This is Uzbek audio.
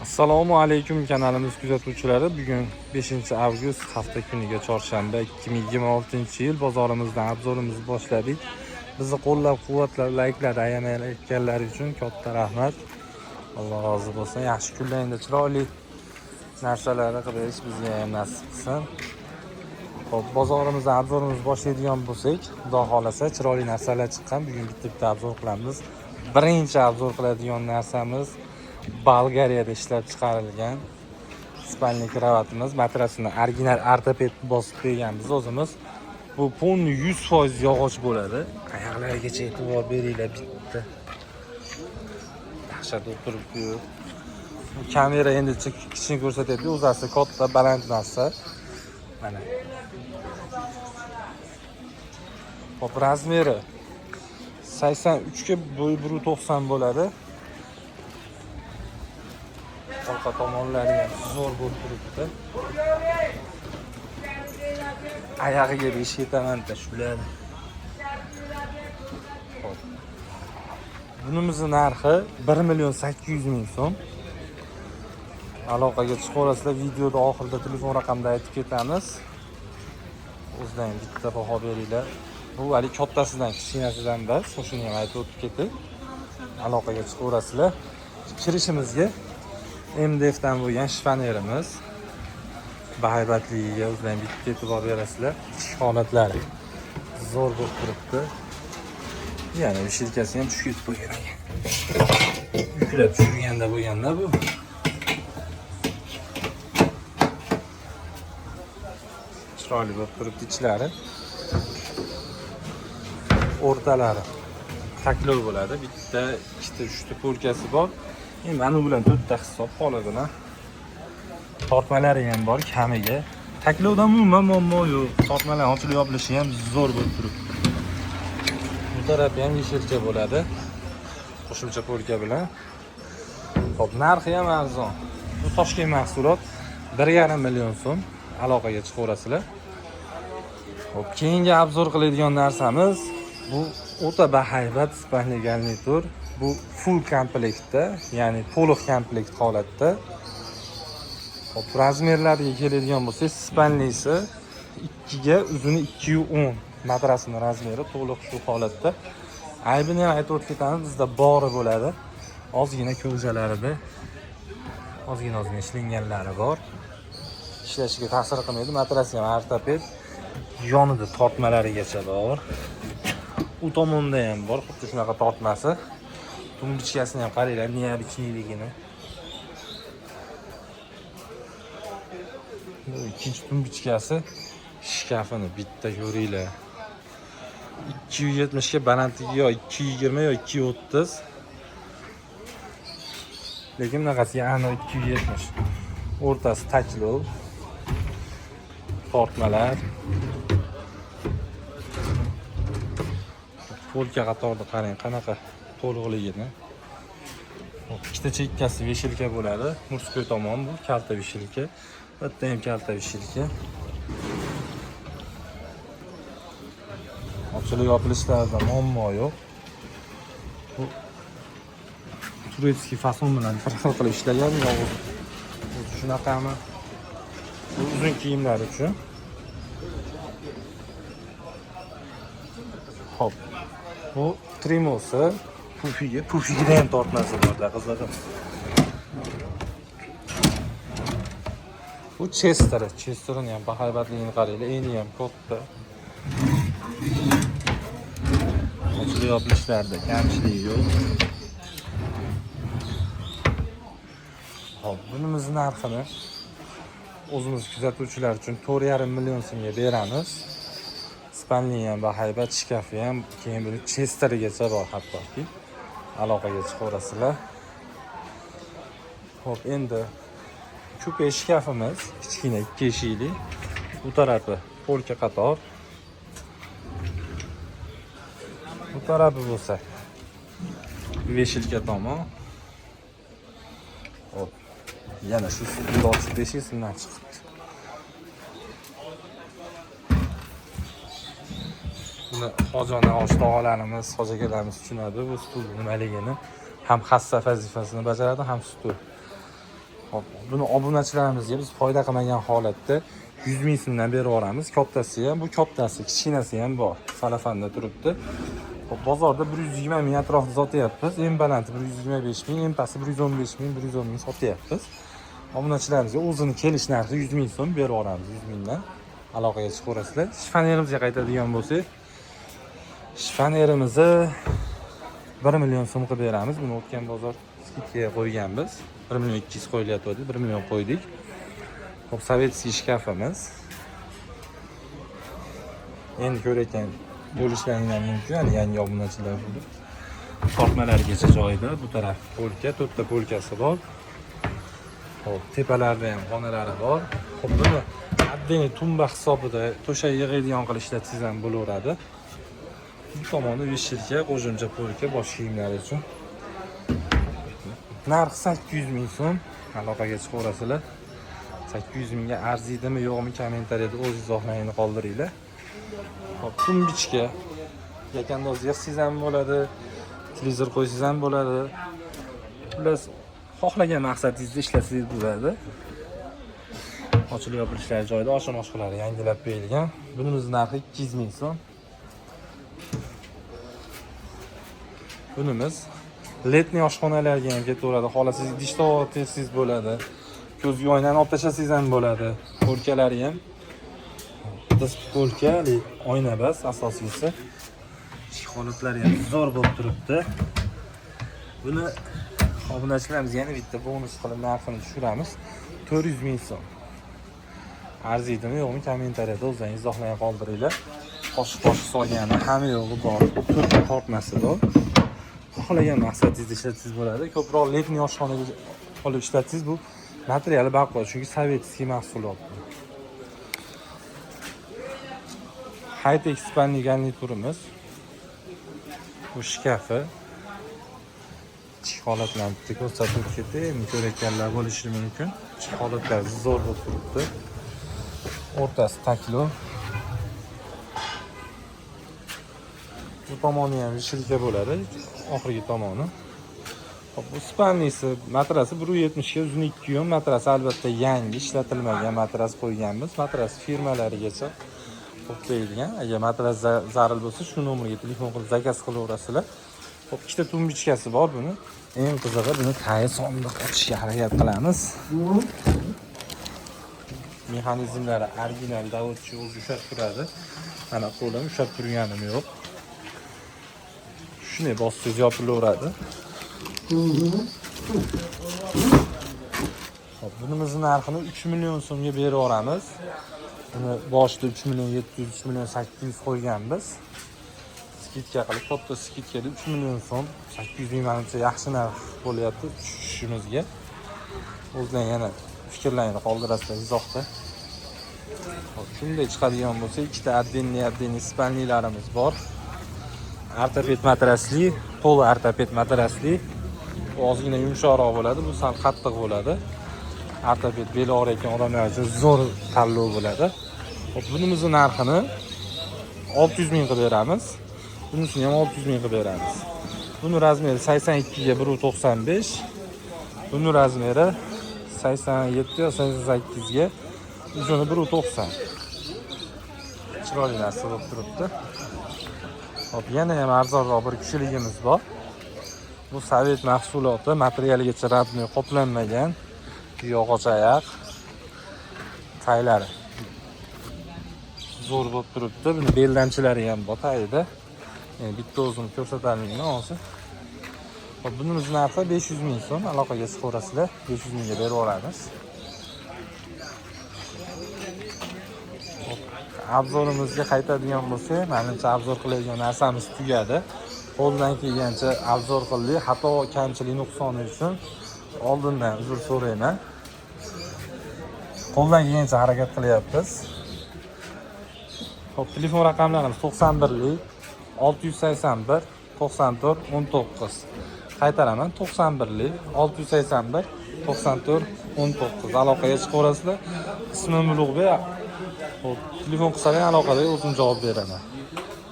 Assalomu alaykum kanalimiz kuzatuvchilari. Bugun 5-avgust hafta kuniga chorshanba 2026-yil bozorimizdan obzorimizni boshladik. Bizni qo'llab-quvvatlab, layklar ayamayotganlar uchun katta rahmat. Alloh rozi bo'lsin. Yaxshi kunlarda chiroyli narsalarni qilish bizga ham nasib qilsin. Xo'p, bozorimizdan obzorimizni boshlaydigan bo'lsak, xudo xolasa chiroyli narsalar chiqqan. Bugun bitta obzor qilamiz. Birinchi obzor qiladigan narsamiz Bolgariyada ishlab chiqarilgan spalniy kravatimiz. Matrasini original ortoped bosib berganmiz o'zimiz. Bu ponni 100% yog'och bo'ladi. Oyoqlarigacha e'tibor beringlar bitta. Dahshat o'tiribdi. Kamera endi kichkina ko'rsatadi, o'zasi katta baland narsa. Mana. Hop, razmeri 83 ga bo'yi 190 bo'ladi. Orqa tomonlari ham zo'r bo'lib turibdi. Oyog'iga besh yetaman-da shular. Xo'p. Bunimizning narxi 1.800.000 so'm. Aloqaga chiqaverasizlar, videoda oxirida telefon raqamini aytib ketamiz. O'zdan bitta baho beringlar. Bu hali kattasidan, kichkinasidan emas, shuni ham aytib o'tib ketdik. Aloqaga chiqaverasizlar. Kirishimizga MDFdan bo'lgan shifonerimiz. Bahaybatligiga o'zdan bitta e'tibor berasizlar. Ichki holatlari zo'r bo'lib turibdi. Yana shirkasi ham tushib ketib qo'ygan ekan. Yuklab tushirganda bo'lganda bu. Chiroyli bo'lib turibdi ichlari. O'rtalari taklov bo'ladi. Bitta, ikkita, uchta polkasi bor. Mana bu bilan 4 ta hisob holatini. Tortmalari ham bor kamiga. Taklovdan umuman muammo yo'q. Tortmalar ochilib yopilishi ham zo'r bo'lib turibdi. Bu tarafi ham yeshilcha bo'ladi. Qo'shimcha polka bilan. Xo'p, narxi ham arzon. Bu Toshkent mahsulot 1.5 million so'm. Aloqaga chiqaverasizlar. Xo'p, keyingi obzor qiladigan narsamiz bu o'ta bahaybat spalniy garnitur. Bu full komplektda, ya'ni to'liq komplekt holatda. Hop, razmerlariga keladigan bo'lsak, spalniysi 2 ga, uzuni 2.10. Matrasining razmeri to'liq shu holatda. Aybini ham aytib o'tib bizda bori bo'ladi. Ozgina ko'rjalarida ozgina ishlanganlari bor. Ishlashiga ta'sir qilmaydi. Matrasi ham ortoped. Yonida tortmalarigacha bor. U tomonda ham bor, xuddi shunaqa tortmasi. Tumbichkasini ham qaranglar, neobichniyligini. Bu ikkinchi tumbichkasi shkafini bitta ko'ringlar. 270 ga balandligi yo 220 yo 230. Lekin bunaqasi aniq 270. O'rtasi taklov. Tortmalar. Polka qatorida qarang, qanaqa to'liqligini. Ikkita chekkasi veshilka bo'ladi. Murskoy tomon bu kalta veshilka. Bitta ham kalta veshilka. Ochilib yopilishlarida muammo yo'q. Bu turetskiy fason bilan farq qilib ishlagan yo'q. Shunaqami? Bu uzun kiyimlar uchun. Hop. Bu trimosi. Pufiga ham tortmasi bor-da, qizlar. Bu Chester'ning ham bahaybatligini qaranglar, eni ham katta. Ochilib yopilishlarda kamchilik yo'q. Hop, bunimizning narxini o'zimiz kuzatuvchilar uchun 4.5 million so'mga beramiz. Spalniy ham bahaybat, shkafi ham, keyin buni Chestergacha bor hattoki. Aloqaga chiqaverasizlar. Hop, endi kupe shkafimiz kichkina 2 eshikli. Bu tarafi polka qator. Bu tarafi bo'lsa veshilka tomon. Hop. Yana shu ochib eshikdan chiqibdi. Buni hojona osh-tog'alarimiz, hojalarimiz tushunadi bu stul nimaligini. Ham hassa vazifasini bajaradi, ham stul. Hop, buni obunachilarimizga biz foyda qilmagan holatda 100 ming so'mdan berib yuboramiz. Kattasi ham, bu kattasi, kichkinasi ham bor. Salafanda turibdi. Hop, bozorda 120 ming atrofida sotyapmiz. Eng balandi 125 ming, eng pasti 115 ming, 110 ming sotyapmiz. Obunachilarimizga o'zini kelish narxi 100 ming so'm berib yuboramiz. 100 mingdan aloqaga chiqaverasizlar. Shifonerimizga qaytadigan bo'lsak, shifonerimizni 1 million so'm qilib beramiz. Buni o'tgan bozor skidga qo'yganmiz. 1 million 200 qo'yilyapti, 1 million qo'ydik. Hop, sovetskiy shkafimiz. Endi ko'rayotgan bo'lishlaringiz mumkin, yangi obunachilar bo'lib. Tortmalargacha joyida, bu taraf polka, 4 ta polkasi bor. Hop, tepalarida ham xonalari bor. Hop, buni oddiy tumba hisobida to'shak yig'adigan qilib ishlatsangiz ham bo'laveradi. Bu tomonda vishilka, qo'shimcha polka, bosh kiyimlar uchun. Narxi 800 ming so'm. Aloqaga chiqaverasizlar. 800 mingga arziydimi, yo'qmi kommentariyada o'z izohlaringizni qoldiringlar. Hop, tumbichka. Yakandoz yig'sangiz ham bo'ladi, televizor qo'ysangiz ham bo'ladi. Xullas, xohlagan maqsadingizda ishlatsangiz bo'ladi. Ochilib yopilishlari joyida, oshxona yangilab berilgan. Bunimizning narxi 200 ming so'm. Bunimiz letniy oshxonalarga ham ketaveradi. Xohlasangiz idishda tersangiz bo'ladi. Ko'zga oynani olib tashlasangiz ham bo'ladi. Polkalari ham biz polkali oyna bas asosiysi. Ichki holatlari ham zo'r bo'lib turibdi. Buni obunachilarimiz yana bitta bonus qilib narxini tushiramiz. 400 ming so'm. Arziydimi, yo'qmi kommentariyada o'zingiz izohlarni qoldiringlar. Qo'shiq solgani hamma yo'g'i bor. 4 ta tortmasi bor. Xohlagan maqsadingizda ishlatsangiz bo'ladi. Ko'proq letniy oshxonaga olib ishlatsangiz bu materiali baquvvat, chunki sovetskiy mahsulot. High-tech spalniy garniturimiz. Bu shkafi. Ichki holatlarni ko'rsatib ketdi. Endi ko'rayotganlar bo'lishi mumkin. Ichki holatlar zo'r bo'lib turibdi. O'rtasi taklov. Bu tomoni ham vishilka bo'ladi, oxirgi tomoni. Hop, bu spalniysi matrasi 1.70 ga, uzuni 2 yum. Matrasi albatta yangi, ishlatilmagan matras qo'yganmiz. Matras firmalarigacha qo'yilgan. Agar matras zarur bo'lsa, shu nomerga telefon qilib zakaz qilaverasizlar. Hop, ikkita tumbichkasi bor buni. Eng qizig'i, buni tayyor sonda ochishga harakat qilamiz. Mexanizmlari original davodchi o'zi ushlab turadi. Mana qo'lim ushlab turganim yo'q. Shunday bossangiz yopilaveradi. Hop, bunimizning narxini 3 million so'mga berib yuboramiz. Buni boshida 3 million 700, 3 million 800 qo'yganmiz. Skidka qilib, katta skidkada 3 million so'm, 800 ming manimcha yaxshi narx bo'lyapti tushishimizga. O'zdan yana fikrlaringizni qoldirasizlar izohda. Hop, shunday chiqadigan bo'lsa, ikkita oddenniy spalniylarimiz bor. Ortoped matrasli, to'la ortoped matrasli. Bu ozgina yumshoqroq bo'ladi, bu sal qattiq bo'ladi. Ortoped beli og'riyotgan odamlar uchun zo'r tanlov bo'ladi. Hop, bunimizning narxini 600 ming qilib beramiz. Bunisini ham 600 ming qilib beramiz. Buni razmeri 82 ga 1.95. Buni razmeri 87 yo 88 ga, uzuni 1.90. Chiroyli narsa bo'lib turibdi. Hop, yana ham arzonroq bir kishiligimiz bor. Bu sovet mahsuloti, materialigacha radniy qoplanmagan yog'och oyoq taylari. Zo'r bo'lib turibdi. Buni beldamchilari ham bor tayida. Endi bitta o'zini ko'rsatalimmi hozir. Hop, bunimiz narxi 500 ming so'm. Aloqaga chiqaverasizlar. 500 mingga berib yuboramiz. Obzorimizga qaytadigan bo'lsak, menimcha obzor qiladigan narsamiz tugadi. Qo'ldan kelgancha obzor qildik. Xato, kamchilik, nuqsoni uchun oldindan uzr so'rayman. Qo'ldan kelgancha harakat qilyapmiz. Hop, telefon raqamlarimiz 91lik 681 94 19. Qaytaraman, 91lik 681 94 19. Aloqaga chiqaverasizlar. Ismim Ulug'bek. Hop, telefon qilsangiz aloqada o'zim javob beraman.